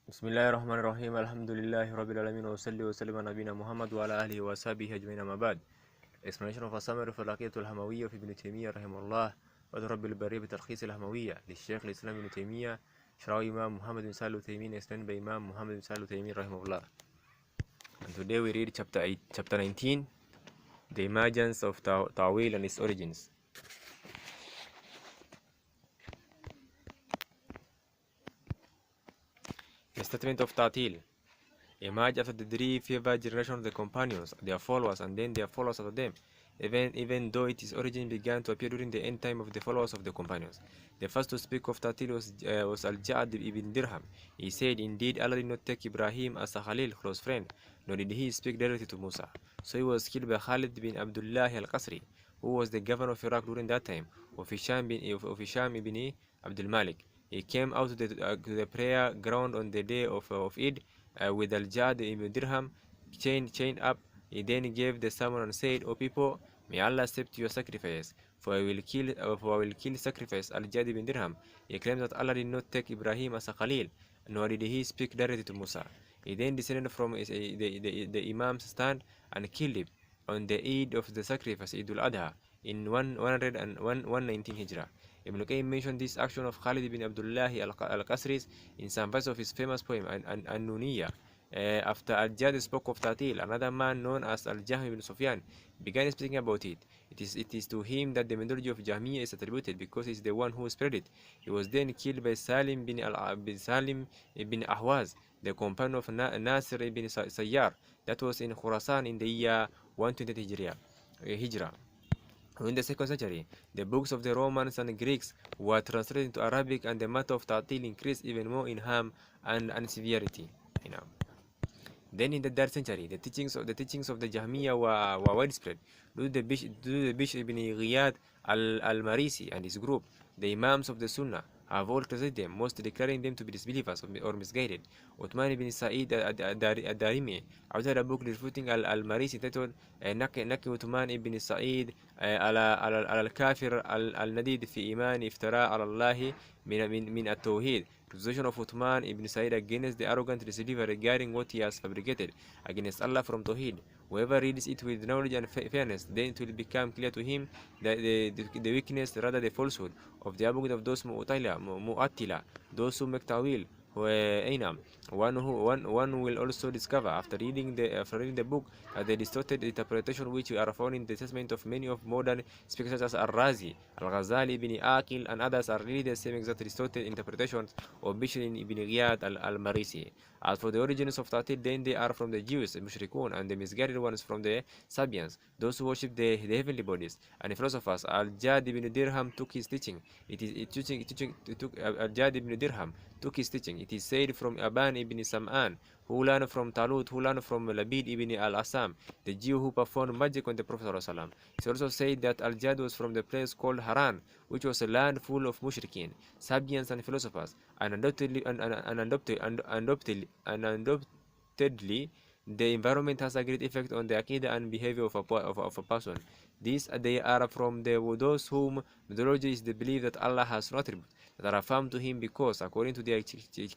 بسم الله الرحمن الرحيم. الحمد لله رب العالمين، وصلي وسلم على نبينا محمد وعلى آله وصحبه أجمعين. أما بعد. Explanation of a summary for العقيدة الهموية في ابن تيمية رحمه الله، وتربي البرية بتلخيص الهموية للشيخ الإسلام ابن تيمية، شرعه إمام محمد بن صالح العثيمين، explained by Imam Muhammad bin Salih al-Uthaymeen رحمه الله. And today we read chapter 19, the emergence of Ta'wil and its origins. The statement of Ta'til emerged after the three favored generation of the companions, their followers, and then their followers after them, even though its origin began to appear during the end time of the followers of the companions. The first to speak of Ta'til was Al-Ja'd ibn Dirham. He said, "Indeed, Allah did not take Ibrahim as a Khalil, close friend, nor did he speak directly to Musa." So he was killed by Khalid bin Abdullah al-Qasri, who was the governor of Iraq during that time, of Hisham ibn Abdul Malik. He came out to the prayer ground on the day of Eid with Al-Jad ibn Dirham chained up. He then gave the sermon and said, "O people, may Allah accept your sacrifice, for I will kill sacrifice Al-Jad ibn Dirham." He claims that Allah did not take Ibrahim as a Khalil, nor did he speak directly to Musa. He then descended from the Imam's stand and killed him on the Eid of the sacrifice, Eid al-Adha, in 119 Hijrah. Ibn Qayyim mentioned this action of Khalid ibn Abdullah al-Qasri in some verses of his famous poem An-Nuniyya. After Al-Jad spoke of Tatil, another man known as Al-Jahm ibn Sufyan began speaking about it. It is to him that the methodology of Jahmiyyah is attributed, because he is the one who spread it. He was then killed by Salim ibn Ahwaz, the companion of Nasir ibn Sayyar, that was in Khurasan in the year 120 Hijrah. In the 2nd century, the books of the Romans and Greeks were translated into Arabic, and the matter of Ta'til increased even more in harm and severity. Then in the 3rd century, the teachings of the Jahmiyyah were widespread. Due to the Bishr ibn Ghiyad al-Marisi and his group, the Imams of the Sunnah have all criticized them, most declaring them to be disbelievers or misguided. Uthman ibn Sa'id al-Darimi authored a book refuting al-Marisi titled Naqi Uthman ibn Sa'id al-Kafir al-Nadid fi iman iftara ala Allah min at-Tawhid. Accusation of Uthman ibn Sa'id against the arrogant disbeliever regarding what he has fabricated against Allah from Tawhid. Whoever reads it with knowledge and fairness, then it will become clear to him that the weakness, rather the falsehood, of the argument of those Mu'attila, those who make ta'wil. One will also discover after reading the book that the distorted interpretation which are found in the testament of many of modern speakers such as Al-Razi, Al-Ghazali, Ibn Aqil, and others are really the same exact distorted interpretations of Bishr ibn Ghiyad al-Marisi. As for the origins of Ta'til, then they are from the Jews, the Mushrikun, and the misguided ones from the Sabians, those who worship the heavenly bodies, and the philosophers. Al-Jad ibn Dirham took his teaching. Al-Jad ibn Dirham took his teaching. It is said from Aban ibn Sam'an, who learned from Talut, who learned from Labid ibn al-Asam, the Jew who performed magic on the Prophet ﷺ. It also said that Al-Jad was from the place called Haran, which was a land full of mushrikeen, Sabians, and philosophers, and undoubtedly, the environment has a great effect on the aqidah and behavior of a person. They are from those whom methodology is the belief that Allah has no attribute that are affirmed to him, because, according to their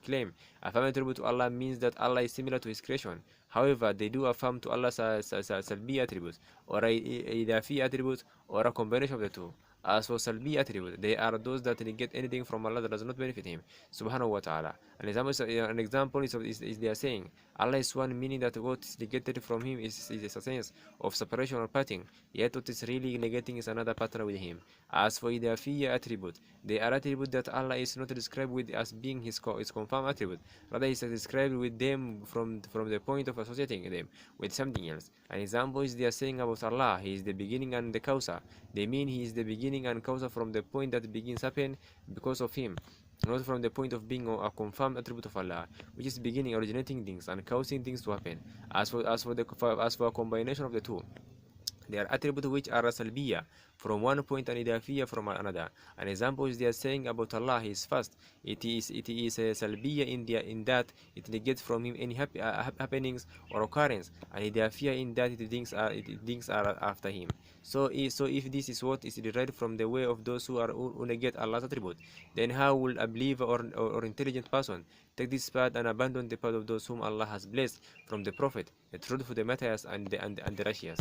claim, affirming attribute to Allah means that Allah is similar to his creation. However, they do affirm to Allah salbi attributes, or idafi attributes, or a combination of the two. As for salbi attribute, they are those that negate anything from Allah that does not benefit him, subhanahu wa ta'ala. An example is their saying, Allah is one, meaning that what is negated from him is a sense of separation or parting, yet what is really negating is another partner with him. As for idafiyya attribute, they are attribute that Allah is not described with as being his confirmed attribute, rather is described with them from the point of associating them with something else. An example is their saying about Allah, he is the beginning and the causa. They mean he is the beginning and causa from the point that begins happen because of him, not from the point of being a confirmed attribute of Allah, which is beginning, originating things, and causing things to happen. As for a combination of the two, They are attributes which are salbiya from one point and idafiyya from another. An example is they are saying about Allah, He is fast. It is salbiya in that it negates from Him any happenings or occurrence, and idafiyya in that things are after Him. So if this is what is derived from the way of those who negate Allah's attribute, then how will a believer or intelligent person take this path and abandon the path of those whom Allah has blessed from the Prophet, the truthful, the Matthias, and the righteous?